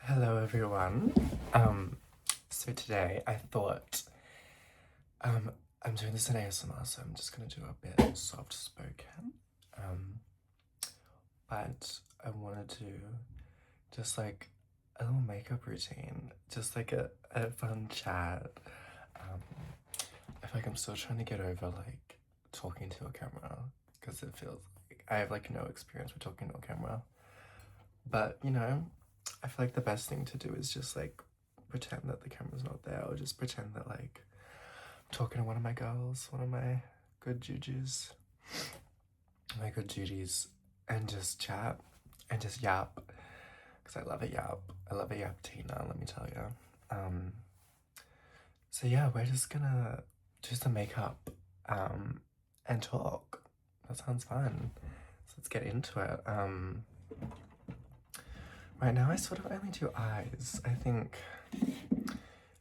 Hello everyone. So today I thought um I'm doing this in ASMR, so I'm just gonna do a bit soft spoken. Um, but I wanted to just like a little makeup routine, just like a fun chat. Um, I feel like I'm still trying to get over like talking to a camera because it feels like I have like no experience with talking to a camera. But I feel like the best thing to do is just like pretend that the camera's not there, or just pretend that like I'm talking to one of my girls, one of my good jujus, my good duties, and just chat and just yap. Because I love a yap. I love a yap Tina, let me tell you. Um, so yeah, we're just gonna do some makeup and talk. That sounds fun. So let's get into it. Right now I sort of only do eyes. I think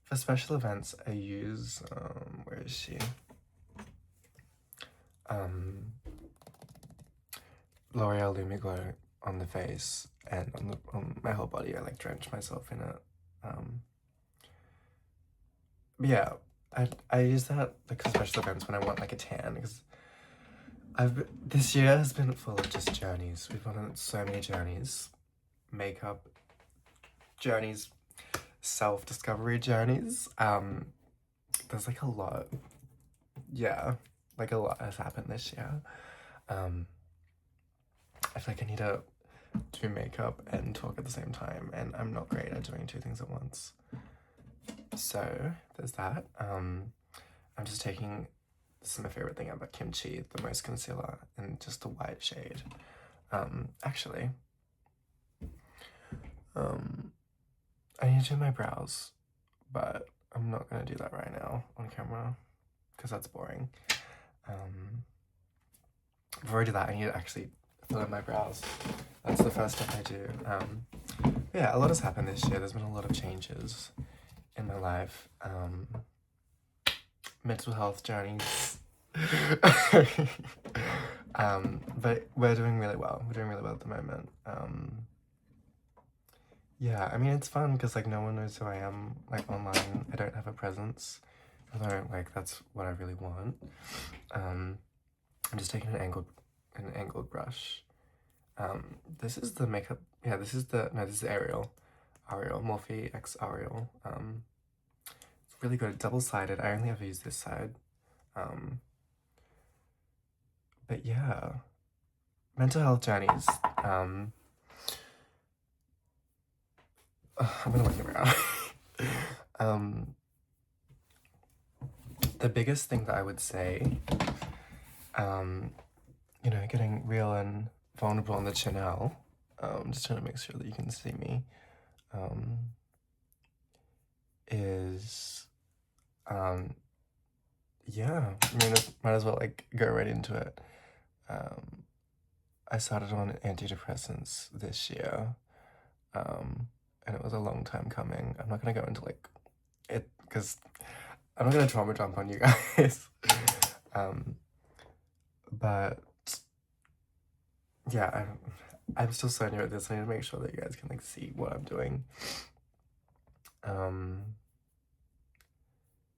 for special events I use, where is she? Um, L'Oreal Lumiglow on the face and on my whole body. I like drench myself in it. But yeah, I use that like for special events when I want like a tan, because this year has been full of just journeys. We've gone on so many journeys, makeup journeys, self-discovery journeys. There's like a lot. Yeah, like a lot has happened this year. Um, I feel like I need to do makeup and talk at the same time, and I'm not great at doing two things at once. So there's that. I'm just taking, this is my favorite thing about Kimchi, the Moist Concealer, in just a white shade. Actually, I need to do my brows, but I'm not gonna do that right now on camera because that's boring. Before I do that, I need to actually fill in my brows. That's the first step I do. Yeah, a lot has happened this year. There's been a lot of changes in my life. Mental health journeys. But we're doing really well. We're doing really well at the moment. Yeah, I mean, it's fun because like no one knows who I am like online. I don't have a presence, although like that's what I really want. I'm just taking an angled brush. This is the makeup. Yeah, this is Ariel, Morphe X Ariel. It's really good. Double-sided. I only ever use this side. But yeah, mental health journeys. I'm gonna look around. um, the biggest thing that I would say, um, getting real and vulnerable on the channel. Just trying to make sure that you can see me. Is yeah, I mean, might as well like go right into it. I started on antidepressants this year, and it was a long time coming. I'm not gonna go into like it because I'm not gonna trauma dump on you guys. But yeah, I'm still so new at this. I need to make sure that you guys can like see what I'm doing.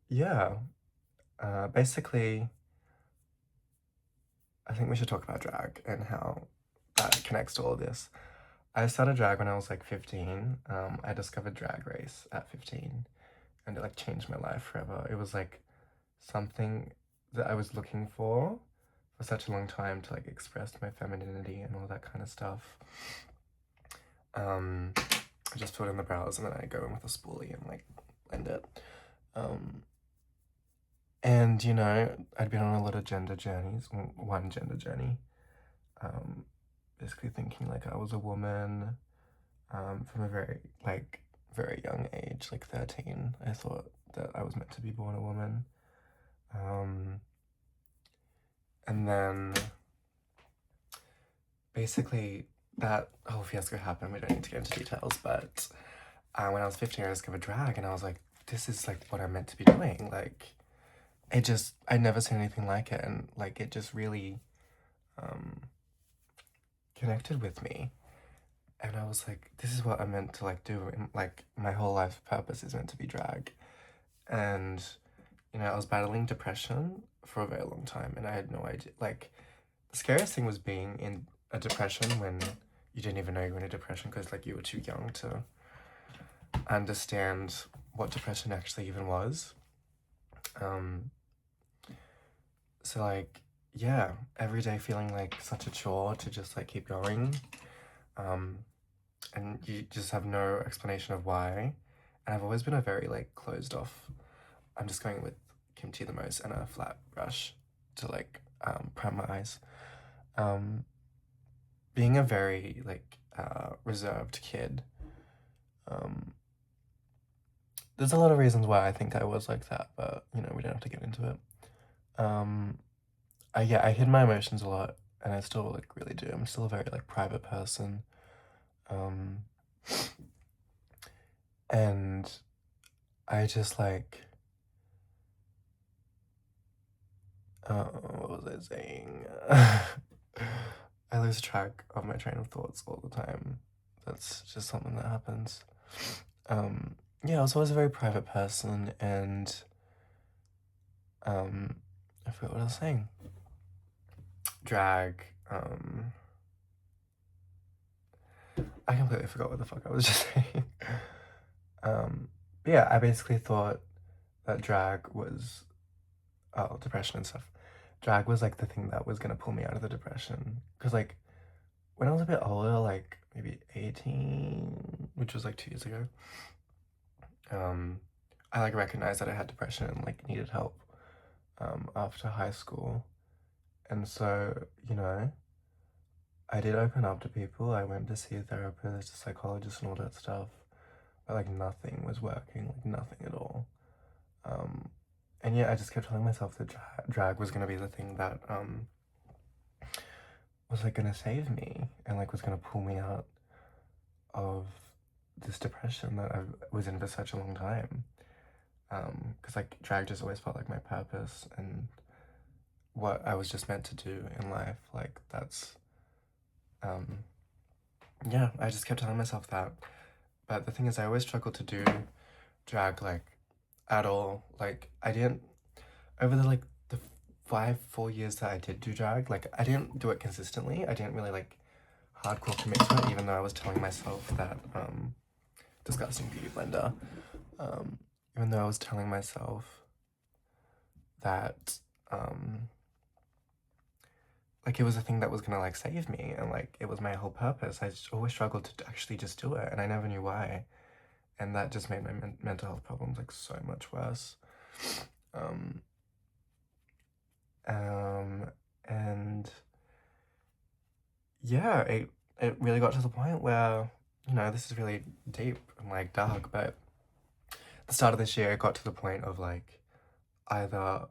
Yeah, basically, I think we should talk about drag and how that connects to all of this. I started drag when I was like 15. I discovered Drag Race at 15, and it like changed my life forever. It was like something that I was looking for such a long time, to like express my femininity and all that kind of stuff. I just put it in the brows and then I go in with a spoolie and like blend it. And I'd been on a lot of gender journeys, one gender journey. Basically thinking like I was a woman, from a very young age, like 13. I thought that I was meant to be born a woman. And then basically that whole fiasco happened. We don't need to get into details, but when I was 15, I discovered drag, and I was like, this is like what I'm meant to be doing. Like, I'd never seen anything like it, and like it just really connected with me. And I was like, this is what I'm meant to like do. And, like my whole life purpose is meant to be drag. And you know, I was battling depression for a very long time, and I had no idea. Like, the scariest thing was being in a depression when you didn't even know you were in a depression because like you were too young to understand what depression actually even was. Um, so like, yeah, every day feeling like such a chore to just like keep going. Um, and you just have no explanation of why. And I've always been a very like closed off. I'm just going with kimchi the most and a flat brush to like prime my eyes. Um, being a very like reserved kid. Um, there's a lot of reasons why I think I was like that, but you know we don't have to get into it. Um, I hid my emotions a lot, and I still like really do. I'm still a very like private person. Um, and I just like what was I saying? I lose track of my train of thoughts all the time. That's just something that happens. Um, yeah, I was always a very private person, and I forgot what I was saying. Drag. I completely forgot what the fuck I was just saying. Yeah, I basically thought that drag was, oh, depression and stuff. Drag was like the thing that was gonna pull me out of the depression. Cause like when I was a bit older, like maybe 18, which was like 2 years ago, I like recognized that I had depression and like needed help after high school. And so, you know, I did open up to people. I went to see a therapist, a psychologist, and all that stuff. But like nothing was working, like nothing at all. And yeah, I just kept telling myself that drag was gonna be the thing that was like gonna save me and like was gonna pull me out of this depression that I was in for such a long time. Because like drag just always felt like my purpose and what I was just meant to do in life. Like that's yeah, I just kept telling myself that. But the thing is, I always struggled to do drag like at all. Like I didn't over the like the 4 years that I did do drag. Like I didn't do it consistently. I didn't really like hardcore commit to it, even though I was telling myself that disgusting beauty blender. Even though I was telling myself that like it was a thing that was gonna like save me and like it was my whole purpose. I just always struggled to actually just do it, and I never knew why, and that just made my mental health problems like so much worse. And yeah, it really got to the point where, you know, this is really deep and like dark, but the start of this year it got to the point of like either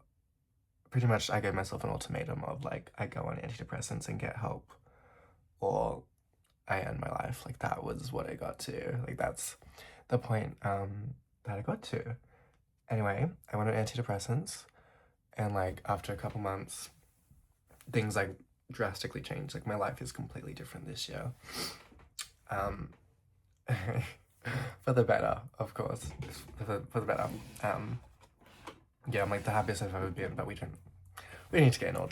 pretty much I gave myself an ultimatum of like I go on antidepressants and get help, or I end my life. Like that was what I got to. Like that's the point that I got to. Anyway, I went on antidepressants, and like after a couple months, things like drastically changed. Like my life is completely different this year. For the better, of course. For the better. Yeah, I'm like the happiest I've ever been, but we need to get in all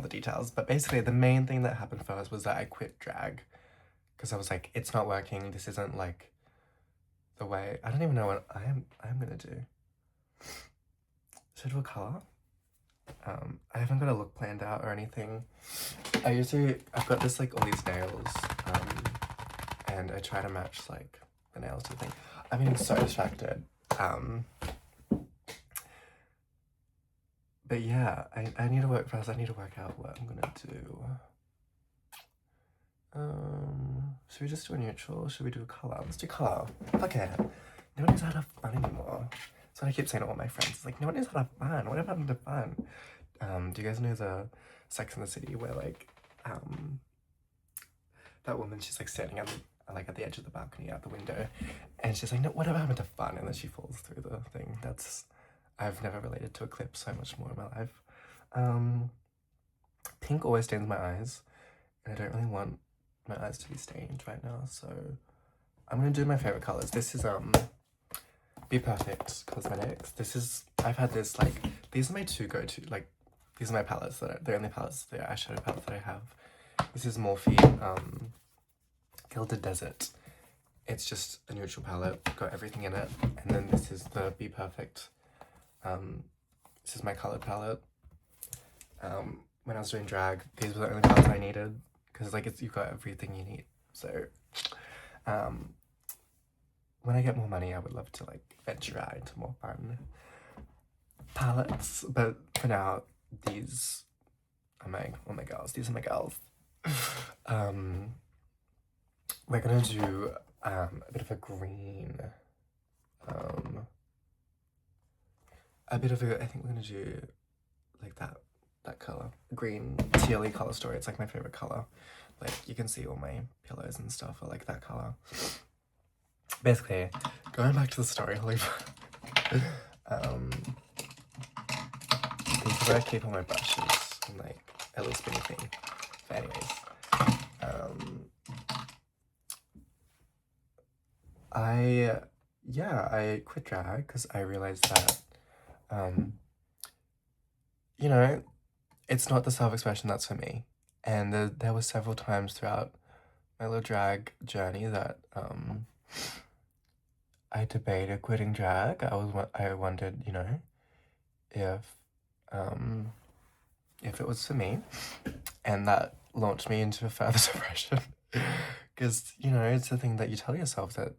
the details. But basically, the main thing that happened first was that I quit drag because I was like, it's not working. This isn't like the way. I don't even know what I'm gonna do. Should I do a color? I haven't got a look planned out or anything. I've got this like all these nails, and I try to match like the nails to the thing. I'm getting so distracted. But yeah, I need to work first. I need to work out what I'm gonna do. Should we just do a neutral? Should we do a color? Let's do color. Fuck it. No one knows how to have fun anymore. That's what I keep saying to all my friends. It's like, no one knows how to have fun. What happened to fun? Do you guys know the Sex and the City where like, that woman, she's like standing at the edge of the balcony out the window, and she's like, no, whatever happened to fun? And then she falls through the thing. I've never related to a clip so much more in my life. Pink always stains my eyes, and I don't really want my eyes to be stained right now, so I'm gonna do my favorite colors. This is Be Perfect Cosmetics. I've had this, like, these are my two go-to, like, these are my palettes the only palettes, the eyeshadow palette that I have. This is Morphe Gilded Desert. It's just a neutral palette, got everything in it. And then this is the Be Perfect. This is my colored palette. When I was doing drag, these were the only palettes I needed, because like you've got everything you need. So when I get more money, I would love to like venture out into more fun palettes. But for now, these are my girls. These are my girls. We're gonna do a bit of a green. I think we're gonna do like that color, green tealy color story. It's like my favorite color. Like you can see all my pillows and stuff are like that color. Basically, going back to the story, these is where I keep all my brushes and like a little spinny thing. But anyways, I quit drag because I realized that you know, it's not the self-expression that's for me. And there were several times throughout my little drag journey that I debated quitting drag. I wondered, you know, if it was for me, and that launched me into further depression. Because, you know, it's the thing that you tell yourself, that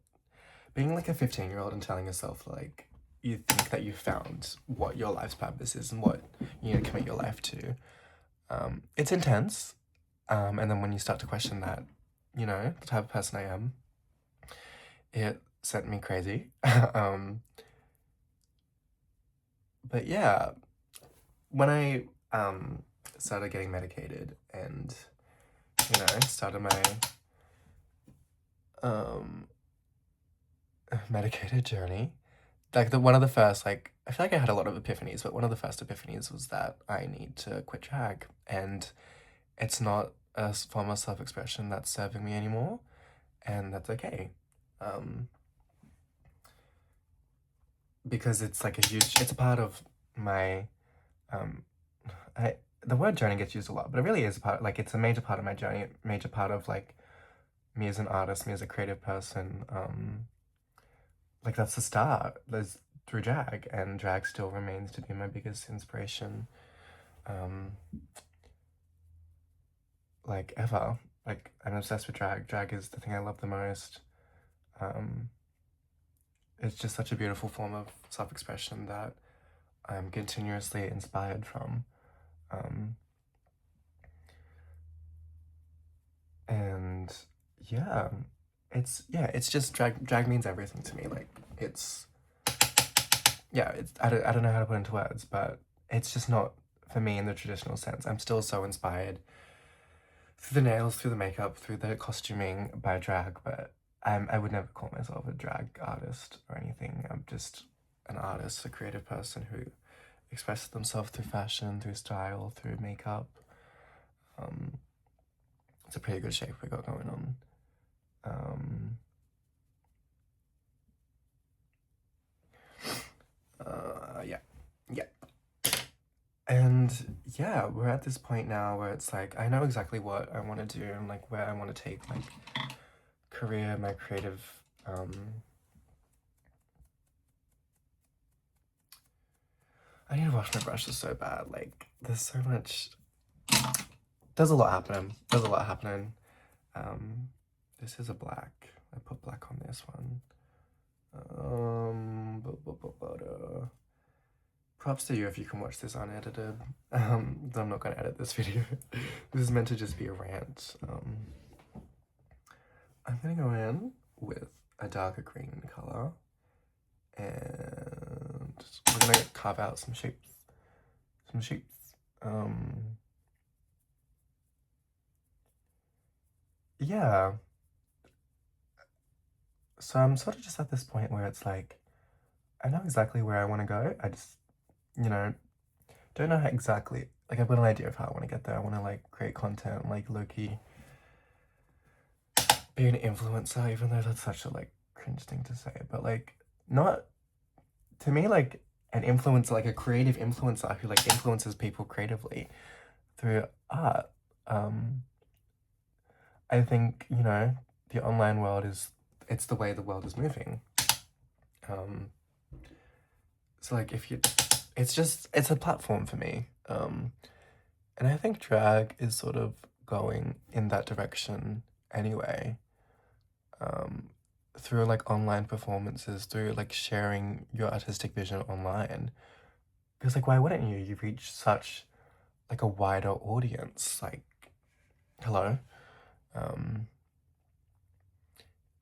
being like a 15-year-old and telling yourself like you think that you found what your life's purpose is and what you need to commit your life to, it's intense. And then when you start to question that, you know, the type of person I am, it sent me crazy. But yeah, when I started getting medicated and, you know, started my medicated journey, like one of the first, like, I feel like I had a lot of epiphanies, but one of the first epiphanies was that I need to quit drag, and it's not a form of self-expression that's serving me anymore, and that's okay. Because it's like it's a part of my, the word journey gets used a lot, but it really is a part, like, it's a major part of my journey, major part of, like, me as an artist, me as a creative person. Like, that's the start. There's through drag, and drag still remains to be my biggest inspiration, like, ever. Like, I'm obsessed with drag. Drag is the thing I love the most. It's just such a beautiful form of self-expression that I'm continuously inspired from. And yeah, it's just drag means everything to me. Like, I don't know how to put into words, but it's just not for me in the traditional sense. I'm still so inspired through the nails, through the makeup, through the costuming by drag, but I would never call myself a drag artist or anything. I'm just an artist, a creative person who expresses themselves through fashion, through style, through makeup. It's a pretty good shape we got going on. Yeah. And yeah, we're at this point now where it's like, I know exactly what I want to do and like where I want to take my career, my creative, I need to wash my brushes so bad. Like, there's a lot happening. This is a black. I put black on this one. Props to you if you can watch this unedited. I'm not gonna edit this video. This is meant to just be a rant. I'm gonna go in with a darker green color, and we're gonna carve out some shapes. Yeah. So I'm sort of just at this point where it's like, I know exactly where I want to go. I just, you know, don't know how exactly, like, I've got an idea of how I want to get there. I want to like create content, like low-key be an influencer, even though that's such a like cringe thing to say, but like not to me like an influencer, like a creative influencer who like influences people creatively through art. Um, I think, you know, the online world it's the way the world is moving. Um, so like if you, it's a platform for me. And I think drag is sort of going in that direction anyway. Um, through like online performances, through like sharing your artistic vision online. Because like why wouldn't you? You reach such like a wider audience. Like, hello. Um,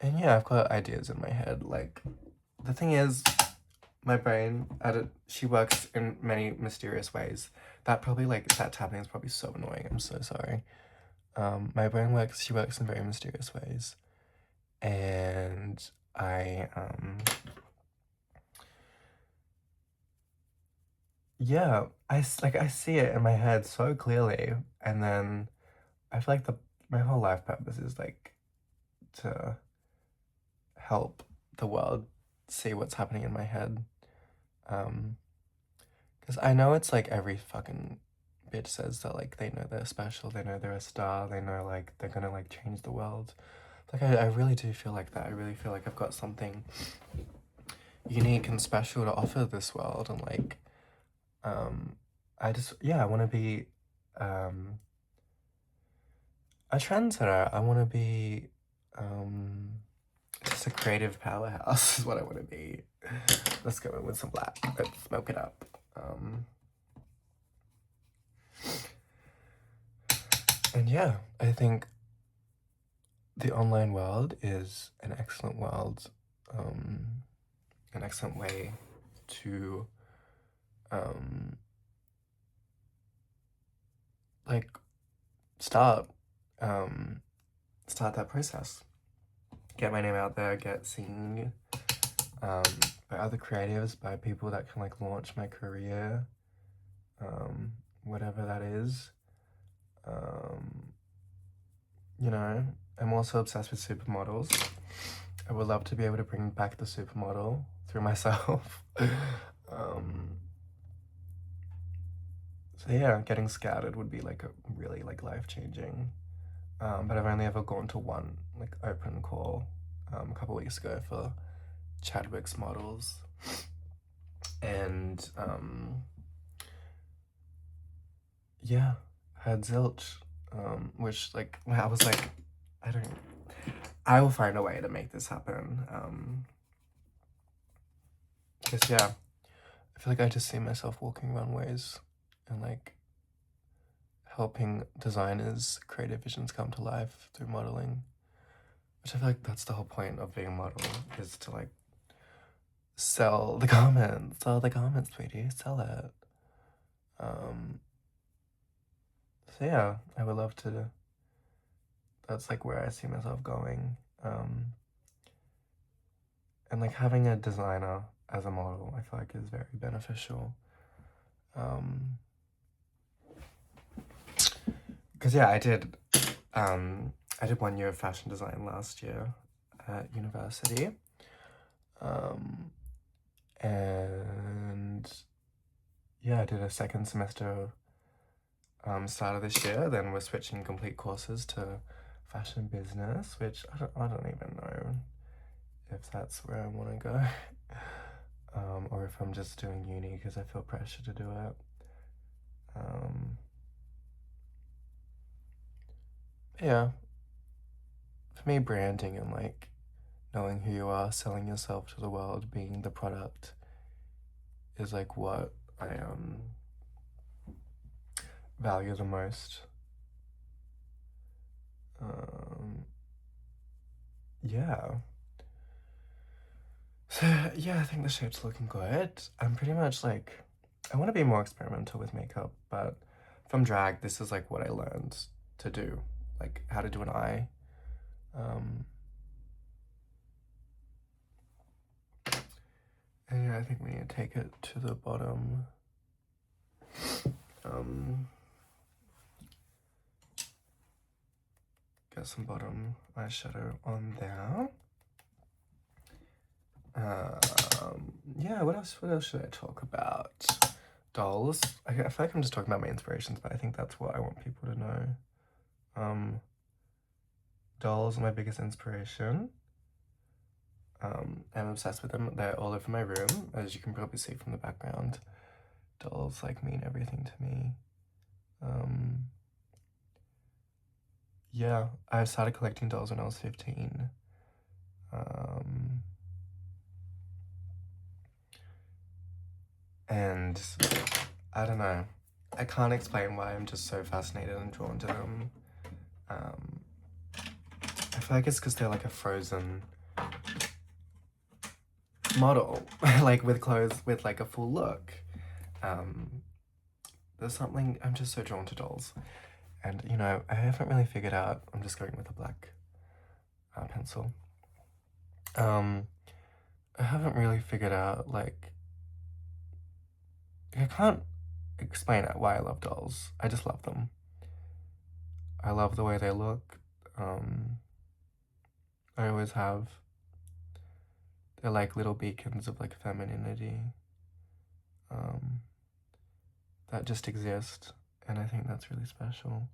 and yeah, I've got ideas in my head. Like the thing is, my brain, she works in many mysterious ways. That probably like that tapping is probably so annoying. I'm so sorry. My brain works. She works in very mysterious ways, and yeah, like I see it in my head so clearly, and then I feel like my whole life purpose is like to help the world see what's happening in my head. Because I know it's like every fucking bitch says that like they know they're special, they know they're a star, they know like they're gonna like change the world. Like I really do feel like that. I really feel like I've got something unique and special to offer this world, and like I just I want to be um a trendsetter. I want to be um just a creative powerhouse is what I want to be. Let's go in with some black. Let's smoke it up. And yeah, I think the online world is an excellent world, an excellent way to like start start that process. Get my name out there, get seen by other creatives, by people that can like launch my career, whatever that is. You know, I'm also obsessed with supermodels. I would love to be able to bring back the supermodel through myself. So yeah, getting scouted would be like a really like life-changing. But I've only ever gone to one like open call a couple weeks ago for Chadwick's models. And yeah, had zilch. Which like I was like, I will find a way to make this happen. Because yeah, I feel like I just see myself walking runways and like helping designers' creative visions come to life through modeling. Which I feel like that's the whole point of being a model, is to like sell the garments, sweetie, sell it. So yeah, I would love to. That's like where I see myself going. And like having a designer as a model, I feel like is very beneficial. Because yeah, I did 1 year of fashion design last year at university. And yeah, I did a second semester start of this year. Then we're switching complete courses to fashion business, which I don't even know if that's where I want to go. Or if I'm just doing uni because I feel pressure to do it. Yeah, for me, branding and like knowing who you are, selling yourself to the world, being the product is like what I value the most. Yeah. So yeah, I think the shape's looking good. I'm pretty much like, I want to be more experimental with makeup, but from drag, this is like what I learned to do, like how to do an eye. And yeah, I think we need to take it to the bottom. get some bottom eyeshadow on there. Yeah, what else should I talk about? Dolls. I feel like I'm just talking about my inspirations, but I think that's what I want people to know. Dolls are my biggest inspiration. I'm obsessed with them. They're all over my room, as you can probably see from the background. Dolls like mean everything to me. Yeah, I started collecting dolls when I was 15. And I don't know. I can't explain why I'm just so fascinated and drawn to them. I feel like it's because they're like a frozen model, like with clothes with like a full look. There's something, I'm just so drawn to dolls. And, you know, I haven't really figured out, I'm just going with a black pencil. I haven't really figured out, like, I can't explain it why I love dolls. I just love them. I love the way they look. I always have. They're like little beacons of like femininity that just exist, and I think that's really special.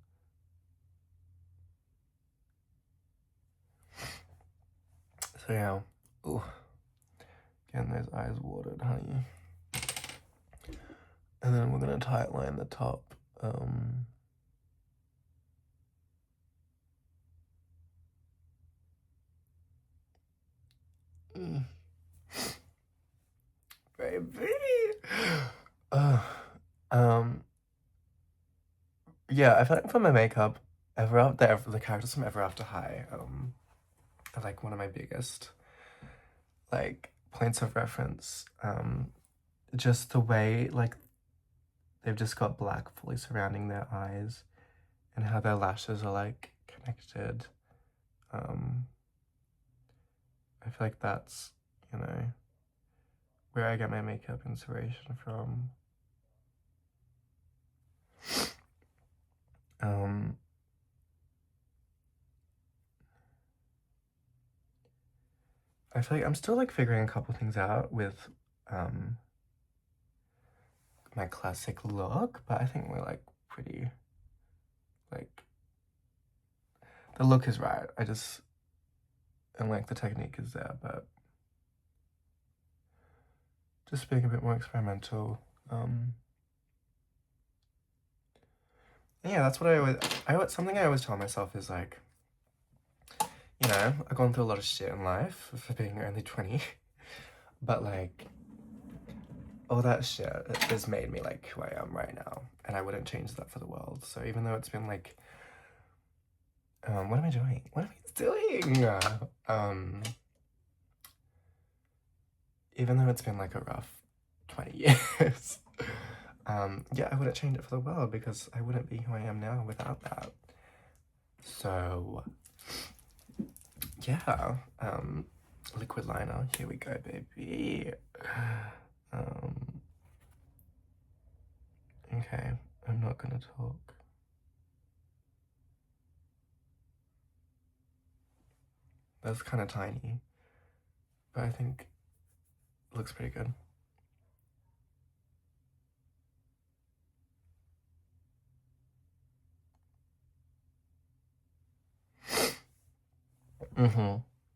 So yeah, ooh, getting those eyes watered, honey. And then we're gonna tightline the top. Baby. Yeah, I feel like for my makeup, the characters from Ever After High, are like one of my biggest like points of reference. Just the way like they've just got black fully surrounding their eyes, and how their lashes are like connected. I feel like that's, you know, where I get my makeup inspiration from. I feel like I'm still like figuring a couple things out with my classic look, but I think we're like pretty, like, the look is right. And like the technique is there, but just being a bit more experimental. Yeah, that's what something I always tell myself is like, you know, I've gone through a lot of shit in life for being only 20, but like, all that shit has made me like who I am right now, and I wouldn't change that for the world. So even though it's been like, what am I doing? What am I doing? Even though it's been like a rough 20 years, yeah, I wouldn't change it for the world because I wouldn't be who I am now without that. So, yeah, liquid liner, here we go, baby. Okay, I'm not gonna talk. That's kind of tiny, but I think it looks pretty good.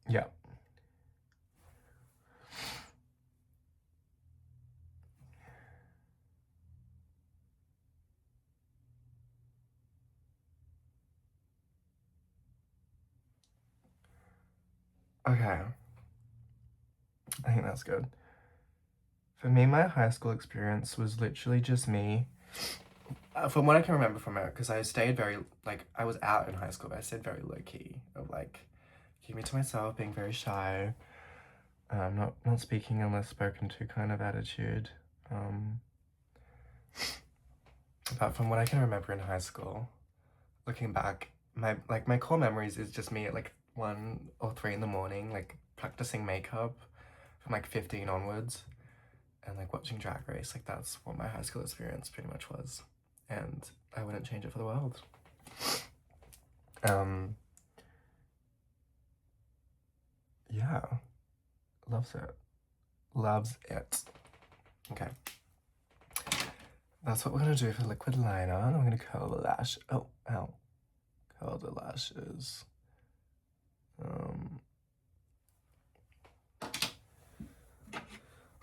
Yeah. Okay. I think that's good. For me, my high school experience was literally just me. From what I can remember from it, because I stayed very, like, I was out in high school, but I stayed very low-key, of, like, keeping it to myself, being very shy, not speaking unless spoken to kind of attitude. But from what I can remember in high school, looking back, my core memories is just me at, like, 1 or 3 in the morning, like, practicing makeup from, like, 15 onwards, and, like, watching Drag Race. Like, that's what my high school experience pretty much was. And I wouldn't change it for the world. yeah, loves it. Loves it. Okay. That's what we're gonna do for liquid liner. And I'm gonna curl the lash. Oh, ow. Curl the lashes.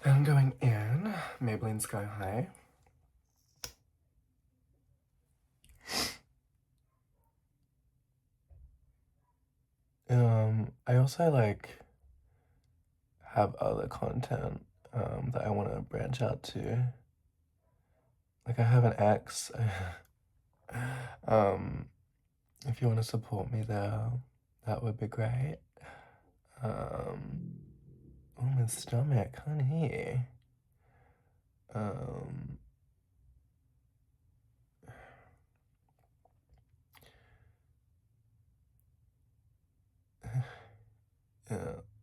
Then I'm going in Maybelline Sky High. I also like have other content that I want to branch out to. Like I have an ex. If you want to support me there, that would be great. Oh, my stomach, honey.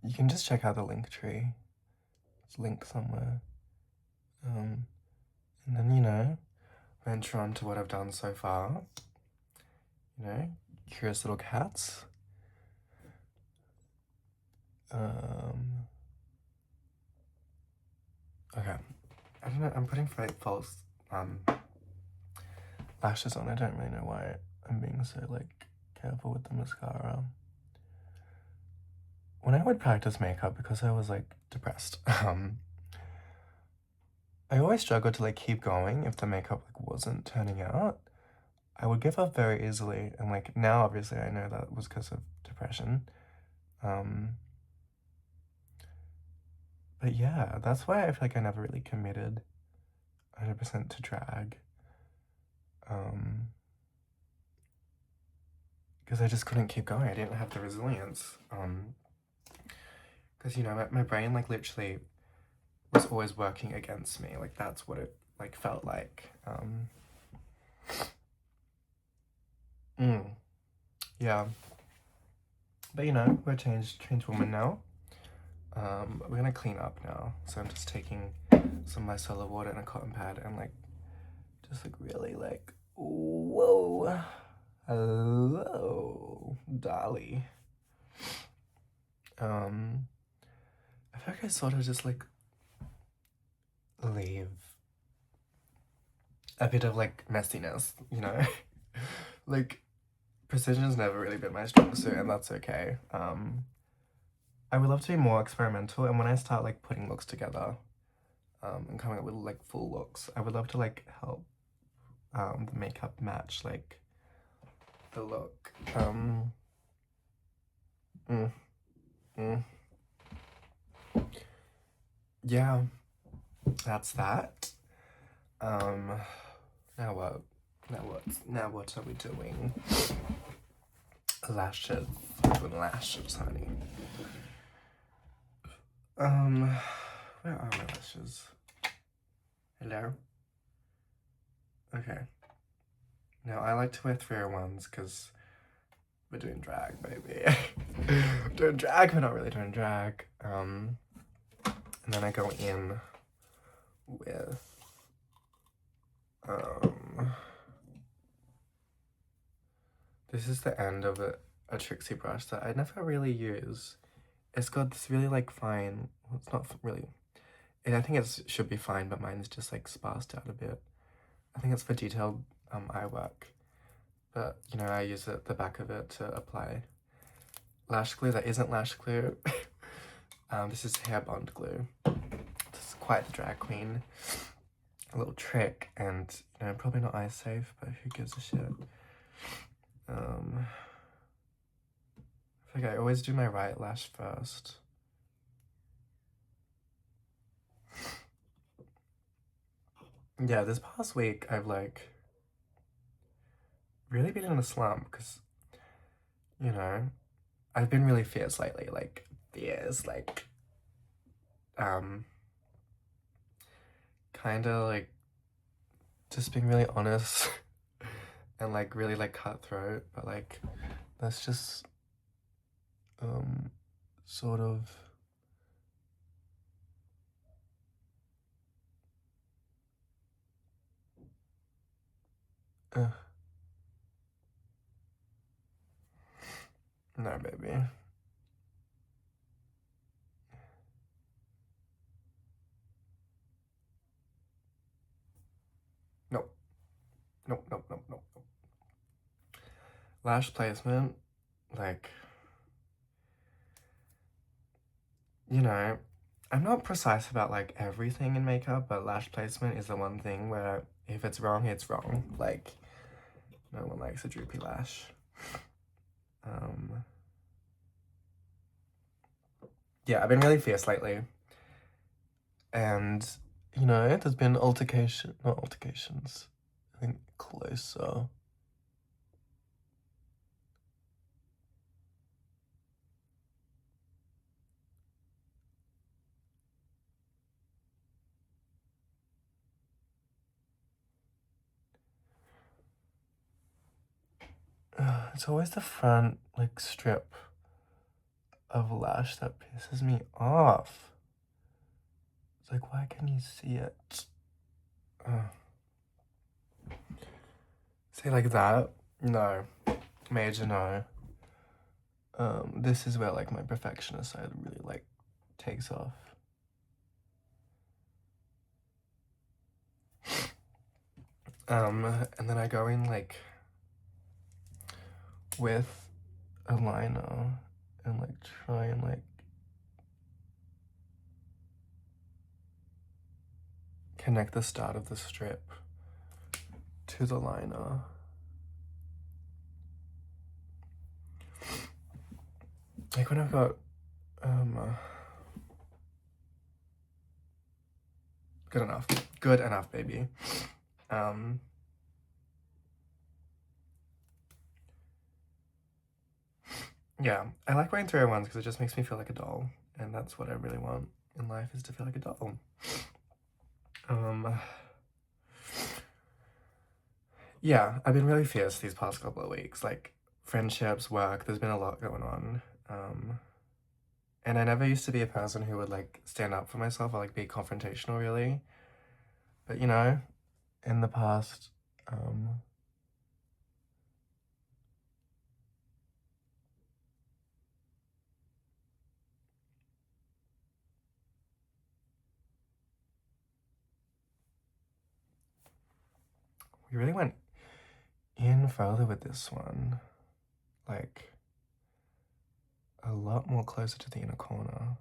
You can just check out the link tree. It's linked somewhere. And then, you know, venture on to what I've done so far. You know, curious little cats. Okay. I don't know, I'm putting false lashes on. I don't really know why I'm being so, like, careful with the mascara. When I would practice makeup, because I was, like, depressed, I always struggled to, like, keep going if the makeup, like, wasn't turning out. I would give up very easily, and, like, now, obviously, I know that was because of depression. But yeah, that's why I feel like I never really committed 100% to drag. Because I just couldn't keep going. I didn't have the resilience. Because, you know, my brain, like, literally was always working against me. Like, that's what it, like, felt like. Yeah. But, you know, we're changed woman now. We're gonna clean up now. So I'm just taking some micellar water and a cotton pad and, like, just, like, really, like, whoa. Hello, Dolly. I feel like I sort of just, like, leave a bit of, like, messiness, you know? Like, precision's never really been my strong suit, and that's okay. I would love to be more experimental, and when I start, like, putting looks together, and coming up with, like, full looks, I would love to, like, help, the makeup match, like, the look. Yeah, that's that. Now what? Now what are we doing? Lashes. Doing lashes, honey. Where are my lashes? Hello? Okay. Now, I like to wear 301s because we're doing drag, baby. We're doing drag, we're not really doing drag. And then I go in with, this is the end of a Trixie brush that I never really use. It's got this really, like, fine, well, it's not really, I think it should be fine, but mine's just, like, sparsed out a bit. I think it's for detailed eye work. But, you know, I use the back of it to apply lash glue that isn't lash glue. This is hair bond glue. This is quite the drag queen. A little trick, and, you know, probably not eye safe, but who gives a shit? I feel like I always do my right lash first. Yeah, this past week, I've, like, really been in a slump, because, you know, I've been really fierce lately, like, fierce, like, kinda, like, just being really honest and, like, really, like, cutthroat, but, like, that's just, sort of, no, baby. Nope, nope, nope, nope, nope. Lash placement, like, you know, I'm not precise about like everything in makeup, but lash placement is the one thing where if it's wrong, it's wrong. Like, no one likes a droopy lash. Yeah, I've been really fierce lately. And, you know, there's been not altercations, I think closer. It's always the front, like, strip of lash that pisses me off. It's like, why can't you see it? See, like that? No. Major no. This is where, like, my perfectionist side really, like, takes off. And then I go in, like, with a liner and, like, try and, like, connect the start of the strip to the liner. Like when I've got, good enough, baby. Yeah, I like wearing 301s because it just makes me feel like a doll, and that's what I really want in life, is to feel like a doll. Yeah, I've been really fierce these past couple of weeks, like friendships, work, there's been a lot going on. And I never used to be a person who would like stand up for myself or like be confrontational really. But you know, in the past, we really went in further with this one. Like, a lot more closer to the inner corner.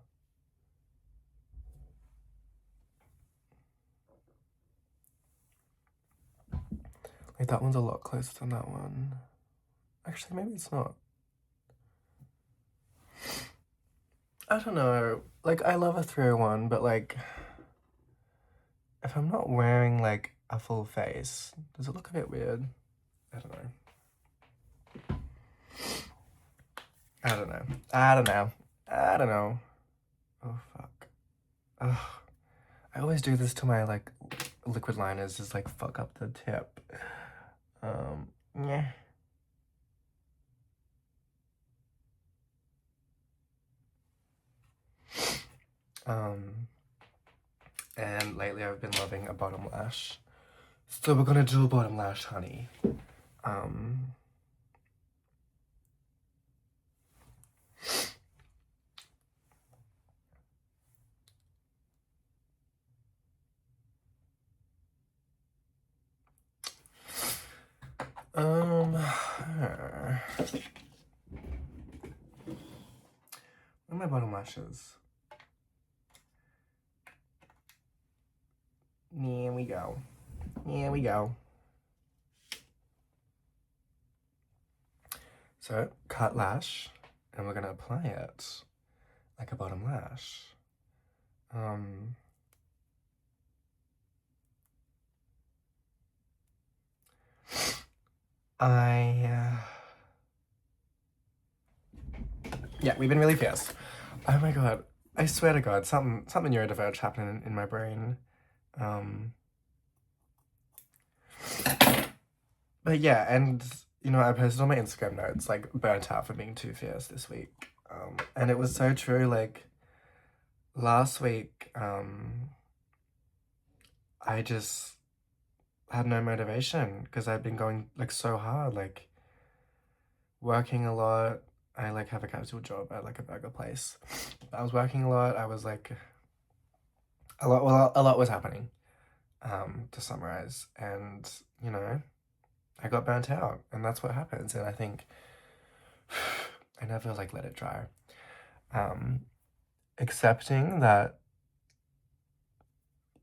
Like, that one's a lot closer than that one. Actually, maybe it's not. I don't know. Like, I love a 301, but like, if I'm not wearing like a full face, does it look a bit weird? I don't know. I don't know. I don't know. I don't know. Oh, fuck. Ugh. I always do this to my, like, liquid liners, just, like, fuck up the tip. Yeah. And lately I've been loving a bottom lash. So we're gonna do a bottom lash, honey. Where are my bottom lashes? Here we go. Here we go. So, cut lash, and we're gonna apply it like a bottom lash. Yeah, we've been really fierce. Oh my god. I swear to god, something neurodivergent happening in my brain. But yeah, and you know, I posted on my Instagram notes, like, burnt out for being too fierce this week. And it was so true, like, last week, I just had no motivation because I'd been going, like, so hard, like, working a lot. I, like, have a casual job at, like, a burger place. I was working a lot, I was, like, a lot was happening, to summarize, and, you know, I got burnt out, and that's what happens. And I think I never like let it dry. Accepting that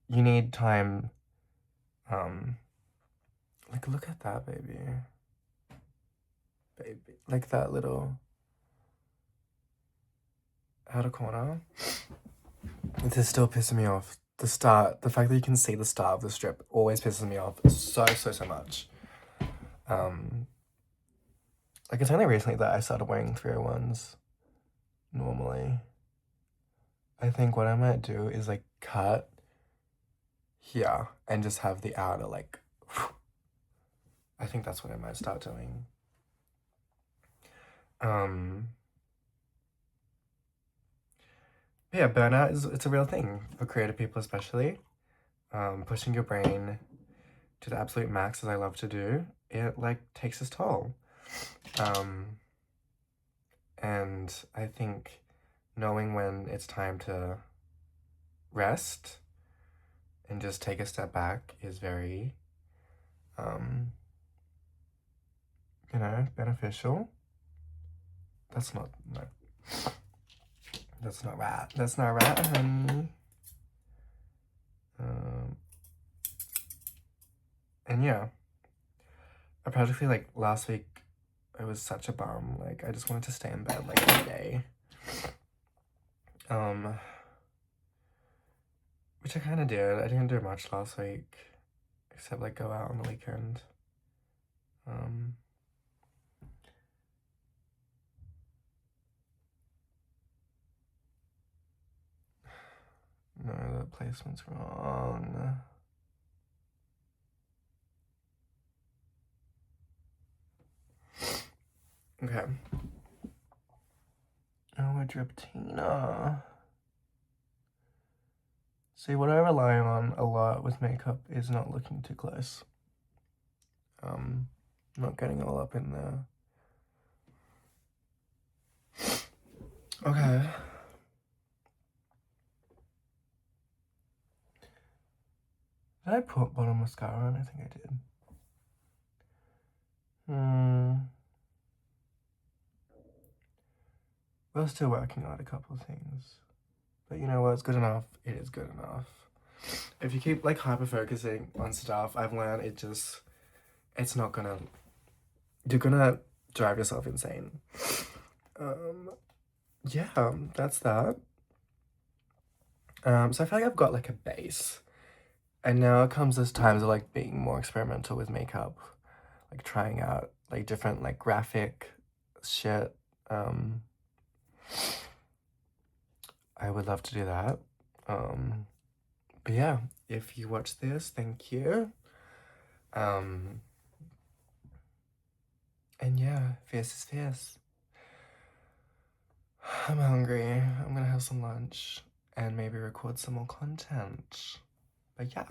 you need time. Like look at that baby, like that little outer corner. This is still pissing me off. The fact that you can see the start of the strip always pisses me off so much. Like it's only recently that I started wearing 301s normally. I think what I might do is like cut here and just have the outer like, I think that's what I might start doing. Yeah, burnout it's a real thing for creative people especially. Pushing your brain to the absolute max, as I love to do, it like takes its toll. And I think knowing when it's time to rest and just take a step back is very, you know, beneficial. That's not right. That's not right, honey. And yeah, I practically like last week it was such a bum. Like I just wanted to stay in bed like all day. Which I kind of did. I didn't do much last week except like go out on the weekend. No, that placement's wrong. Okay. Oh, a Driptina. See, what I rely on a lot with makeup is not looking too close. Not getting all up in there. Okay. Did I put bottom mascara on? I think I did. We're still working on a couple of things. But you know what? It's good enough. It is good enough. If you keep like hyper focusing on stuff, I've learned it's not gonna, you're gonna drive yourself insane. Yeah, that's that. So I feel like I've got like a base. And now comes this time to like being more experimental with makeup. Like trying out like different like graphic shit. I would love to do that. But yeah, if you watch this, thank you. And yeah, fierce is fierce. I'm hungry. I'm gonna have some lunch and maybe record some more content. But yeah.